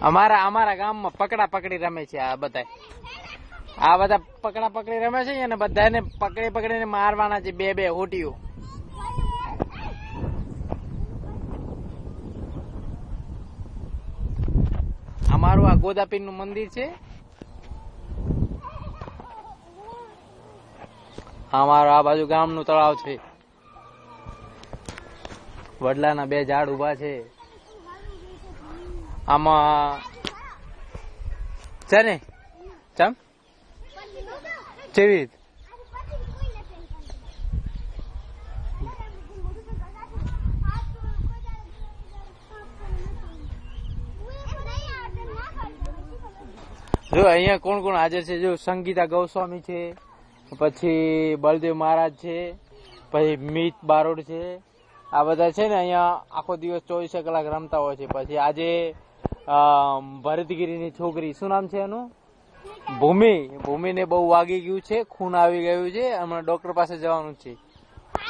અમારા ગામમાં પકડા પકડી રમે છે આ બધા પકડા પકડી રમે છે અને બધાને પકડી પકડીને મારવાના છે બે હોટીઓ. અમારું આ ગોદાપીર નું મંદિર છે. અમારું આ બાજુ ગામનું તળાવ છે. વડલાના 2 ઝાડ ઉભા છે. આમાં છે ને ચમ કેવી જો અહીંયા કોણ કોણ હાજર છે? જો સંગીતા ગૌસ્વામી છે, પછી બળદેવ મહારાજ છે, પછી મિત બારોડ છે. આ બધા છે ને અહીંયા આખો દિવસ 24 કલાક રમતા હોય છે. પછી આજે ભરતગીરીની છોકરી, શું નામ છે એનું? ભૂમિને બહુ વાગી ગયું છે, ખૂન આવી ગયું છે. હમણાં ડોક્ટર પાસે જવાનું છે.